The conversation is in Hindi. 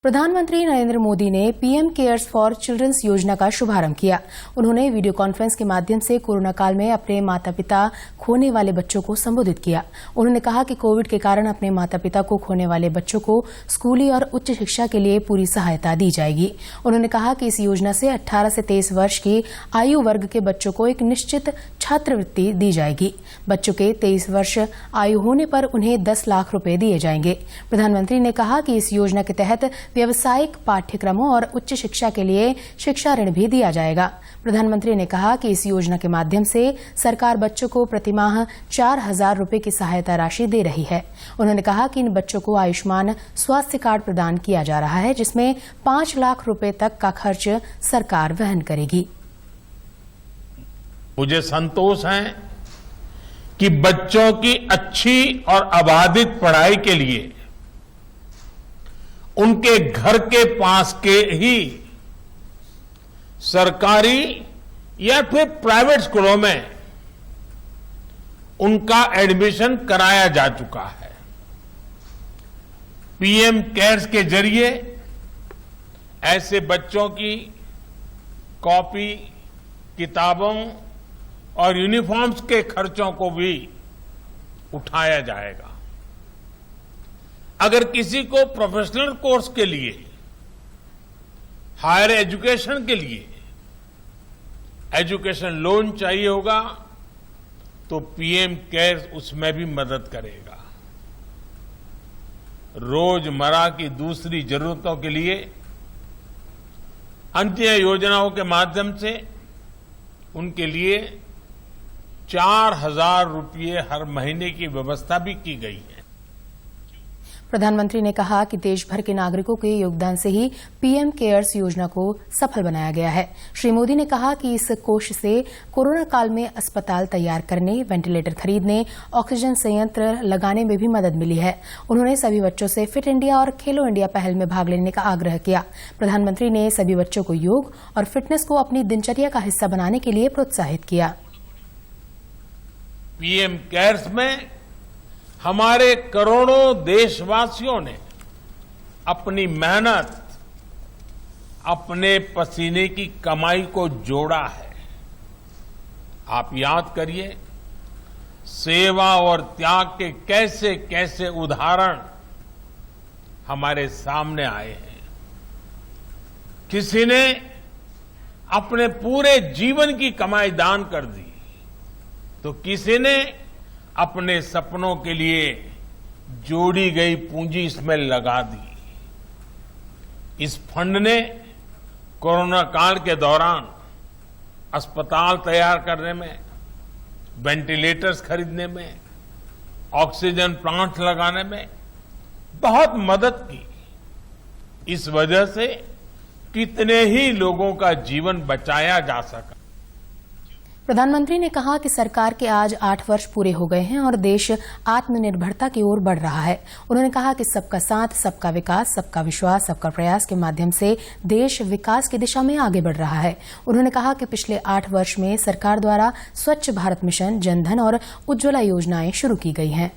प्रधानमंत्री नरेंद्र मोदी ने पीएम केयर्स फॉर चिल्ड्रंस योजना का शुभारंभ किया। उन्होंने वीडियो कॉन्फ्रेंस के माध्यम से कोरोना काल में अपने माता पिता खोने वाले बच्चों को संबोधित किया। उन्होंने कहा कि कोविड के कारण अपने माता पिता को खोने वाले बच्चों को स्कूली और उच्च शिक्षा के लिए पूरी सहायता दी जाएगी। उन्होंने कहा कि इस योजना से 18 से 23 वर्ष की आयु वर्ग के बच्चों को एक निश्चित छात्रवृत्ति दी जाएगी। बच्चों के 23 वर्ष आयु होने पर उन्हें 10 लाख रुपए दिए जाएंगे। प्रधानमंत्री ने कहा कि इस योजना के तहत व्यावसायिक पाठ्यक्रमों और उच्च शिक्षा के लिए शिक्षा ऋण भी दिया जाएगा। प्रधानमंत्री ने कहा कि इस योजना के माध्यम से सरकार बच्चों को प्रतिमाह 4,000 रुपए की सहायता राशि दे रही है। उन्होंने कहा कि इन बच्चों को आयुष्मान स्वास्थ्य कार्ड प्रदान किया जा रहा है, जिसमें 5 लाख रुपए तक का खर्च सरकार वहन करेगी। मुझे संतोष है कि बच्चों की अच्छी और अबाधित पढ़ाई के लिए उनके घर के पास के ही सरकारी या फिर प्राइवेट स्कूलों में उनका एडमिशन कराया जा चुका है। पीएम केयर्स के जरिए ऐसे बच्चों की कॉपी, किताबों और यूनिफॉर्म्स के खर्चों को भी उठाया जाएगा। अगर किसी को प्रोफेशनल कोर्स के लिए, हायर एजुकेशन के लिए एजुकेशन लोन चाहिए होगा तो पीएम केयर्स उसमें भी मदद करेगा। रोजमर्रा की दूसरी जरूरतों के लिए अन्य योजनाओं के माध्यम से उनके लिए 4,000 रुपये हर महीने की व्यवस्था भी की गई है। प्रधानमंत्री ने कहा कि देश भर के नागरिकों के योगदान से ही पीएम केयर्स योजना को सफल बनाया गया है। श्री मोदी ने कहा कि इस कोष से कोरोना काल में अस्पताल तैयार करने, वेंटिलेटर खरीदने, ऑक्सीजन संयंत्र लगाने में भी मदद मिली है। उन्होंने सभी बच्चों से फिट इंडिया और खेलो इंडिया पहल में भाग लेने का आग्रह किया। प्रधानमंत्री ने सभी बच्चों को योग और फिटनेस को अपनी दिनचर्या का हिस्सा बनाने के लिए प्रोत्साहित किया। पीएम केयर्स में हमारे करोड़ों देशवासियों ने अपनी मेहनत, अपने पसीने की कमाई को जोड़ा है। आप याद करिए, सेवा और त्याग के कैसे कैसे उदाहरण हमारे सामने आए हैं। किसी ने अपने पूरे जीवन की कमाई दान कर दी, तो किसी ने अपने सपनों के लिए जोड़ी गई पूंजी इसमें लगा दी। इस फंड ने कोरोना काल के दौरान अस्पताल तैयार करने में, वेंटिलेटर्स खरीदने में, ऑक्सीजन प्लांट लगाने में बहुत मदद की। इस वजह से कितने ही लोगों का जीवन बचाया जा सका। प्रधानमंत्री ने कहा कि सरकार के आज 8 वर्ष पूरे हो गए हैं और देश आत्मनिर्भरता की ओर बढ़ रहा है। उन्होंने कहा कि सबका साथ, सबका विकास, सबका विश्वास, सबका प्रयास के माध्यम से देश विकास की दिशा में आगे बढ़ रहा है। उन्होंने कहा कि पिछले 8 वर्ष में सरकार द्वारा स्वच्छ भारत मिशन, जनधन और उज्ज्वला योजनाएं शुरू की गई हैं।